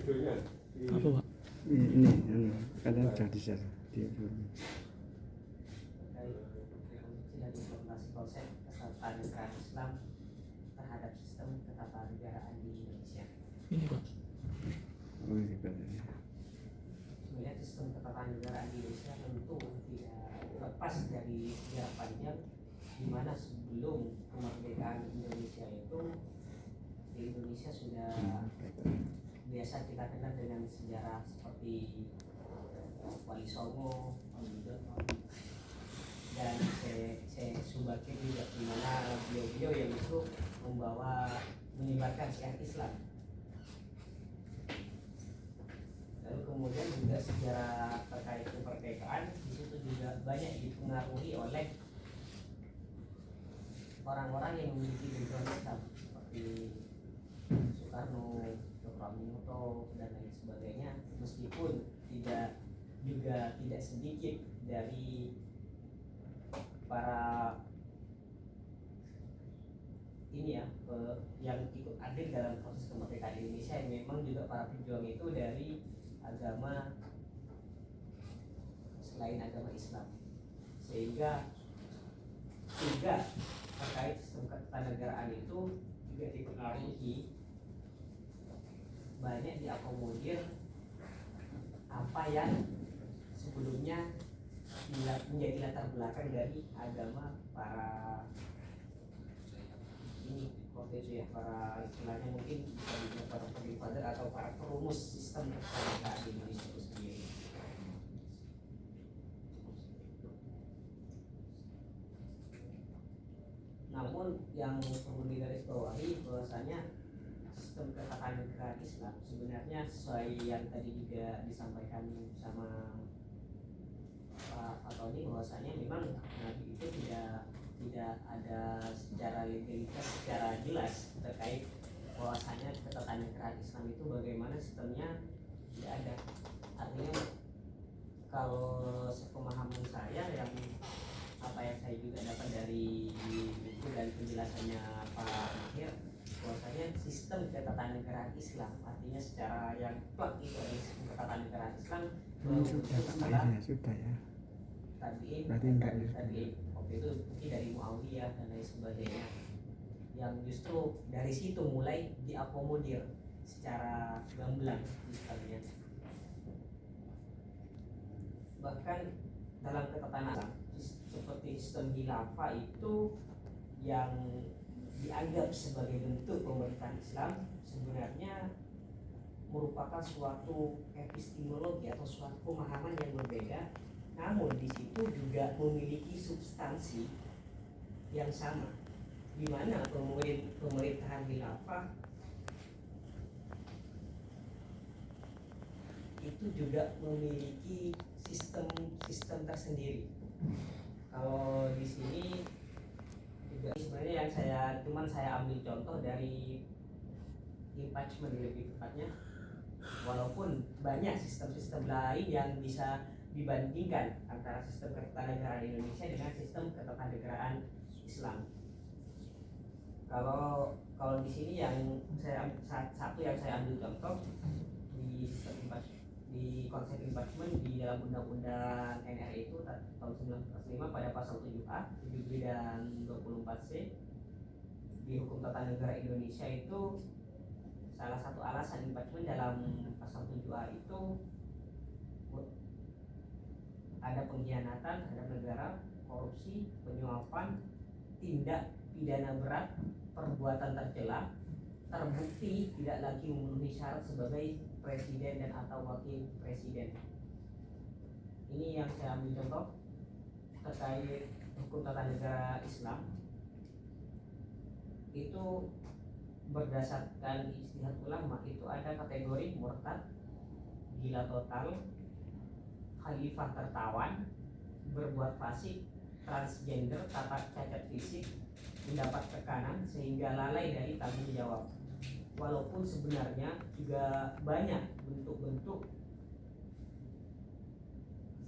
Apa Pak? Ini kadang sudah di-share di informasi konsep ketatanegaraan Islam terhadap sistem ketatanegaraan di Indonesia. Ini Pak. Oh, ini katanya. Sebenarnya sistem ketatanegaraan di Indonesia tentu tidak lepas dari sejarah panjang, di mana sebelum kemerdekaan Indonesia itu di Indonesia sudah biasa kita kenal dengan sejarah seperti Wali Songo, dan saya Subakir juga, di mana beliau yang itu menyebarkan syiar Islam. Lalu kemudian juga sejarah terkait kemerdekaan di situ juga banyak dipengaruhi oleh orang-orang yang memiliki background Islam seperti Soekarno, Dr. Aminoto dan lain sebagainya, meskipun tidak sedikit dari para yang ikut andil dalam proses kemerdekaan Indonesia yang memang juga para pejuang itu dari agama selain agama Islam, sehingga terkait sistem ketatanegaraan itu juga dipengaruhi banyak diakomodir apa yang sebelumnya menjadi latar belakang dari agama para ini waktu itu ya, para istilahnya mungkin bisa dibilang para pendiri atau para perumus sistem ketatanegaraan di Indonesia itu sendiri. Namun yang perlu digarisbawahi bahwasanya sistem ketatanegaraan Islam sebenarnya sesuai yang tadi juga disampaikan sama Pak Fatoni, bahwasanya memang Nabi itu tidak ada secara legalitas secara jelas terkait bahwasanya ketatanegaraan Islam itu bagaimana sistemnya, tidak ada. Artinya kalau sepemahaman saya yang apa yang saya juga dapat dari buku dan penjelasannya Pak Mahir, bahwasanya sistem ketatanegaraan Islam artinya secara yang plak itu adalah sistem ketatanegaraan Islam sudah ya. Tabi'in, berarti enggak ya. Tabi'in waktu itu mungkin dari Muawiyah dan lain sebagainya, yang justru dari situ mulai diakomodir secara gamblang misalnya. Bahkan dalam ketatanegaraan seperti sistem khilafah itu yang dianggap sebagai bentuk pemerintahan Islam sebenarnya merupakan suatu epistemologi atau suatu pemahaman yang berbeda, namun di situ juga memiliki substansi yang sama, di mana pemerintahan khilafah itu juga memiliki sistem tersendiri. Kalau di sini juga sebenarnya yang saya ambil contoh dari impeachment lebih tepatnya, walaupun banyak sistem-sistem lain yang bisa dibandingkan antara sistem ketatanegaraan Indonesia dengan sistem ketatanegaraan Islam. Kalau di sini yang satu yang saya ambil contoh di sistem di konsep impeachment di dalam undang-undang NRI itu tahun 1945 pada pasal 7A, 7B dan 24C di hukum tata negara Indonesia itu salah satu alasan impeachment dalam pasal 7A itu ada pengkhianatan terhadap negara, korupsi, penyuapan, tindak pidana berat, perbuatan tercela, terbukti tidak lagi memenuhi syarat sebagai presiden dan atau wakil presiden. Ini yang saya ambil contoh terkait hukum tata negara Islam. Itu berdasarkan ijtihad ulama itu ada kategori murtad, gila total, khalifah tertawan, berbuat fasik, transgender, cacat fisik, mendapat tekanan sehingga lalai dari tanggung jawab. Walaupun sebenarnya juga banyak bentuk-bentuk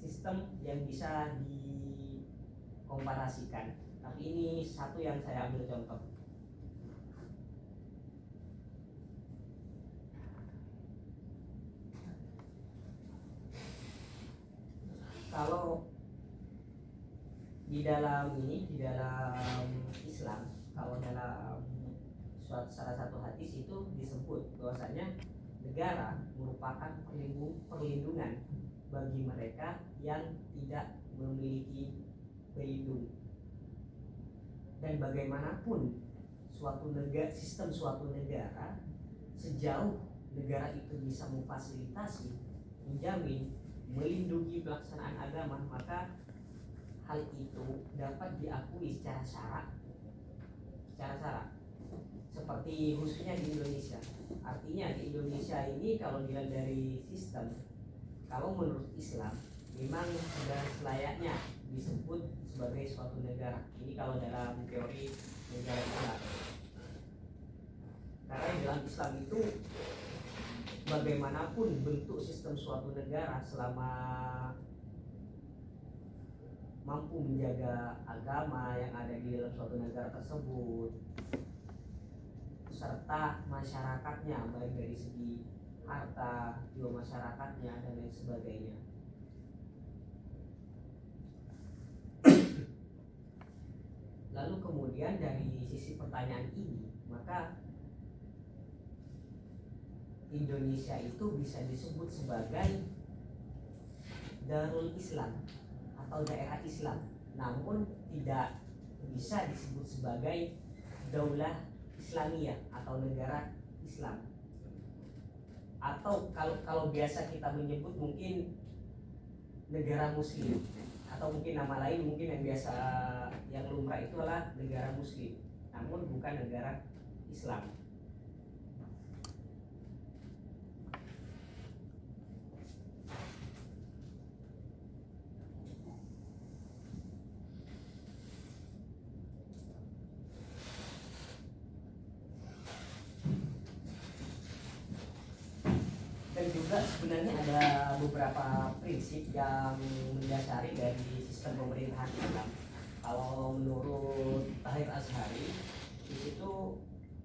sistem yang bisa dikomparasikan, tapi ini satu yang saya ambil contoh. Kalau di dalam Islam, kalau dalam salah satu hadis itu disebut bahwasanya negara merupakan perlindungan bagi mereka yang tidak memiliki pelindung. Dan bagaimanapun sistem suatu negara, sejauh negara itu bisa memfasilitasi, menjamin, melindungi pelaksanaan agama, maka hal itu dapat diakui secara syarat. Seperti khususnya di Indonesia. Artinya di Indonesia ini kalau dilihat dari sistem, kalau menurut Islam memang sudah selayaknya disebut sebagai suatu negara. Ini kalau dalam teori negara Islam. Karena dalam Islam itu bagaimanapun bentuk sistem suatu negara, selama mampu menjaga agama yang ada di dalam suatu negara tersebut, serta masyarakatnya, baik dari segi harta, jiwa masyarakatnya, dan lain sebagainya. Lalu kemudian dari sisi pertanyaan ini, maka Indonesia itu bisa disebut sebagai Darul Islam atau daerah Islam, namun tidak bisa disebut sebagai Daulah Islamiyah atau negara Islam. Atau kalau biasa kita menyebut mungkin negara Muslim, atau mungkin nama lain mungkin yang biasa yang lumrah itu adalah negara Muslim, namun bukan negara Islam. Dan juga sebenarnya ada beberapa prinsip yang mendasari dari sistem pemerintahan Islam. Kalau menurut Tahir Azhari, di situ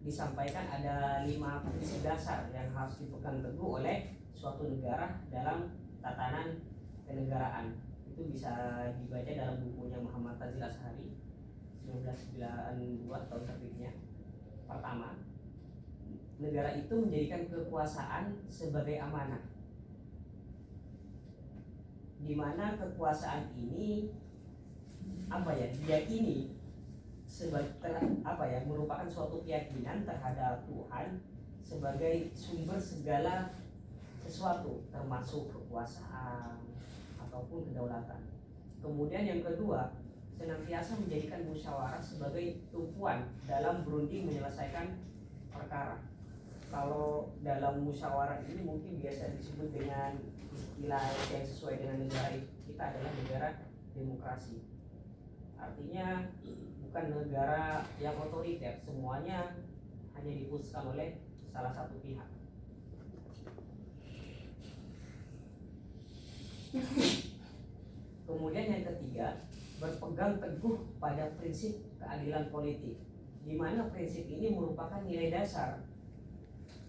disampaikan ada 5 prinsip dasar yang harus dipegang teguh oleh suatu negara dalam tatanan kenegaraan. Itu bisa dibaca dalam bukunya Muhammad Tazil Azhari 1992 tahun terbitnya. Pertama, negara itu menjadikan kekuasaan sebagai amanah, di mana kekuasaan ini diyakini merupakan suatu keyakinan terhadap Tuhan sebagai sumber segala sesuatu, termasuk kekuasaan ataupun kedaulatan. Kemudian yang kedua, senantiasa menjadikan musyawarah sebagai tumpuan dalam berunding menyelesaikan perkara. Kalau dalam musyawarah ini mungkin biasa disebut dengan istilah yang sesuai dengan negara kita adalah negara demokrasi. Artinya bukan negara yang otoriter, semuanya hanya diputuskan oleh salah satu pihak. Kemudian yang ketiga, berpegang teguh pada prinsip keadilan politik, di mana prinsip ini merupakan nilai dasar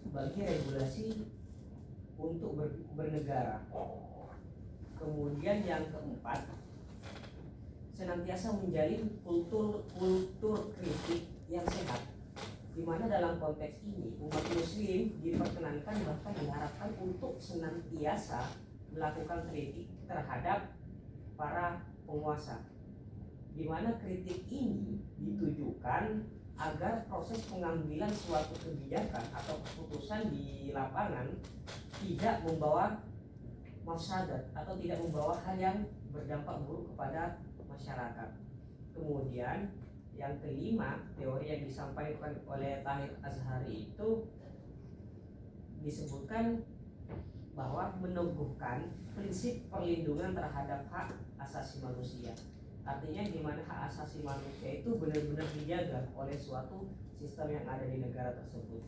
bagi regulasi untuk bernegara. Kemudian yang keempat, senantiasa menjalin kultur kritik yang sehat, di mana dalam konteks ini umat muslim diperkenankan bahkan diharapkan untuk senantiasa melakukan kritik terhadap para penguasa, di mana kritik ini ditujukan agar proses pengambilan suatu kebijakan atau keputusan di lapangan tidak membawa mafsadat atau tidak membawa hal yang berdampak buruk kepada masyarakat. Kemudian yang kelima, teori yang disampaikan oleh Tahir Azhari itu disebutkan bahwa meneguhkan prinsip perlindungan terhadap hak asasi manusia. Artinya di mana hak asasi manusia itu benar-benar dijaga oleh suatu sistem yang ada di negara tersebut.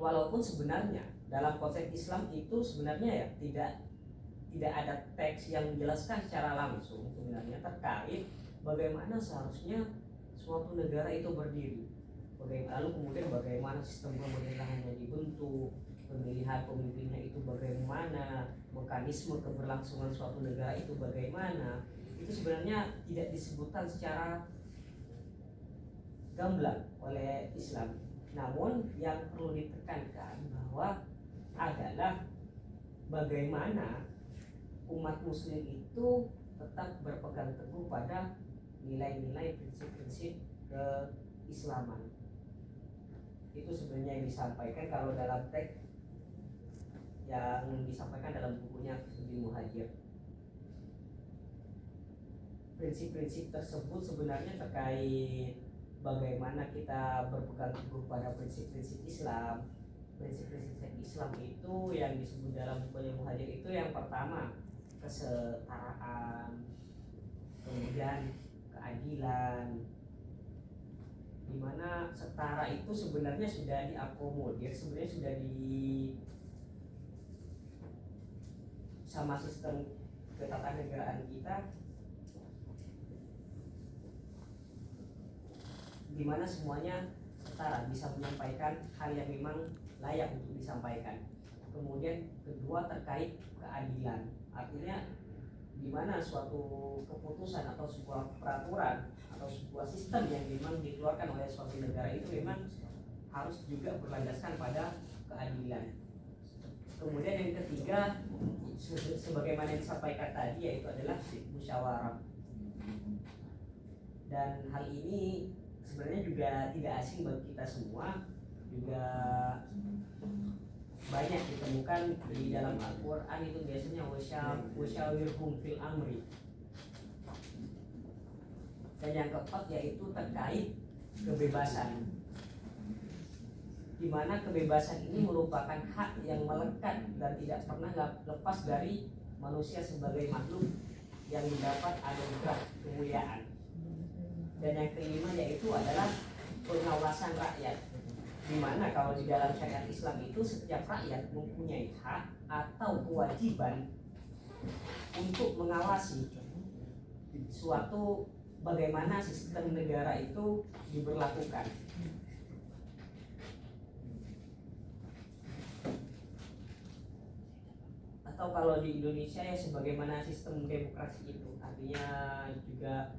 Walaupun sebenarnya dalam konteks Islam itu sebenarnya ya tidak ada teks yang menjelaskan secara langsung sebenarnya terkait bagaimana seharusnya suatu negara itu berdiri. Lalu kemudian bagaimana sistem pemerintahannya dibentuk, pemilihan pemimpinnya itu bagaimana, mekanisme keberlangsungan suatu negara itu bagaimana, itu sebenarnya tidak disebutkan secara gamblang oleh Islam. Namun yang perlu ditekankan bahwa adalah bagaimana umat muslim itu tetap berpegang teguh pada nilai-nilai prinsip-prinsip keislaman. Itu sebenarnya yang disampaikan kalau dalam teks yang disampaikan dalam bukunya Ibnu Muhajir. Prinsip-prinsip tersebut sebenarnya terkait bagaimana kita berpegang teguh pada prinsip-prinsip Islam. Prinsip-prinsip Islam itu yang disebut dalam bukunya Muhajir itu yang pertama kesetaraan, kemudian keadilan, di mana setara itu sebenarnya sudah diakomodir, sebenarnya sudah di sama sistem ketatanegaraan kita, di mana semuanya setara, bisa menyampaikan hal yang memang layak untuk disampaikan. Kemudian kedua terkait keadilan, artinya di mana suatu keputusan atau sebuah peraturan atau sebuah sistem yang memang dikeluarkan oleh suatu negara itu memang harus juga berlandaskan pada keadilan. Kemudian yang ketiga, sebagaimana yang disampaikan tadi, yaitu adalah musyawarah. Dan hal ini sebenarnya juga tidak asing bagi kita semua, juga banyak ditemukan di dalam Al-Quran. Itu biasanya wasyawirhum fil amri. Dan yang keempat yaitu terkait kebebasan, di mana kebebasan ini merupakan hak yang melekat dan tidak pernah lepas dari manusia sebagai makhluk yang mendapat anugerah kemuliaan. Dan yang kelima yaitu adalah pengawasan rakyat, di mana kalau di dalam syariat Islam itu setiap rakyat mempunyai hak atau kewajiban untuk mengawasi suatu bagaimana sistem negara itu diberlakukan. Atau kalau di Indonesia ya sebagaimana sistem demokrasi itu, artinya juga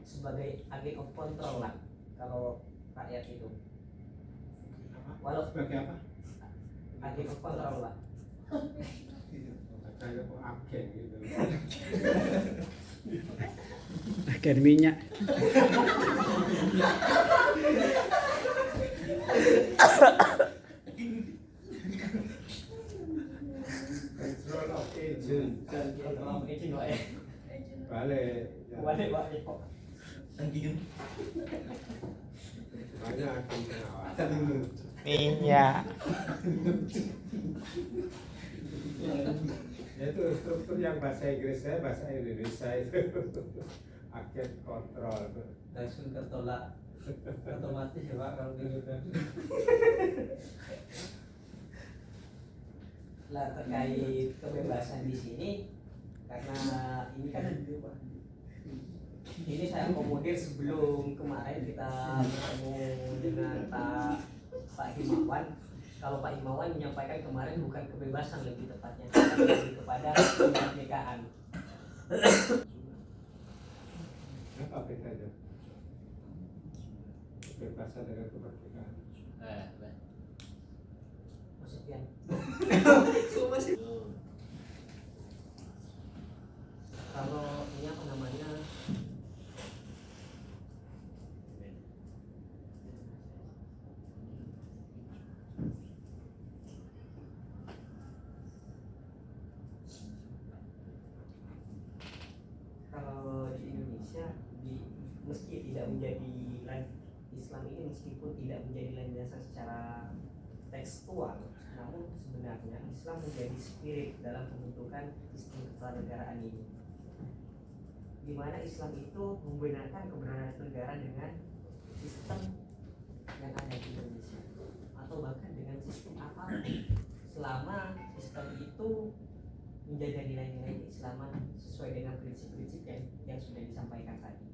sebagai agent of control lah kalau rakyat itu. Walau sebagai apa? agent of control lah. Kayak agen gitu. Agen minyak. Control of agent. Control of agent wae. Balik. Wae kok. Anjing Banyak agen pengawasan. minyak. Itu struktur yang bahasa Inggrisnya, bahasa Indonesia itu agen kontrol. Langsung ketolak otomatis ya Pak kalau gitu. Lah terkait kebebasan di sini, karena ini kan ini saya akomodir sebelum kemarin kita bertemu dengan Pak Himawan. Kalau Pak Himawan menyampaikan kemarin bukan kebebasan, lebih tepatnya lebih kepada kemerdekaan. Apa bedanya? Kebebasan dengan kemerdekaan. Maksudnya kalau ini apa namanya, kalau di Indonesia meski tidak menjadi Islam ini meskipun tidak menjadi landasan secara tekstual, namun sebenarnya Islam menjadi spirit dalam pembentukan sistem ketatanegaraan ini, di mana Islam itu membenarkan keberadaan negara dengan sistem yang ada di Indonesia atau bahkan dengan sistem apapun, selama sistem itu menjaga nilai-nilai keislaman sesuai dengan prinsip-prinsip yang sudah disampaikan tadi.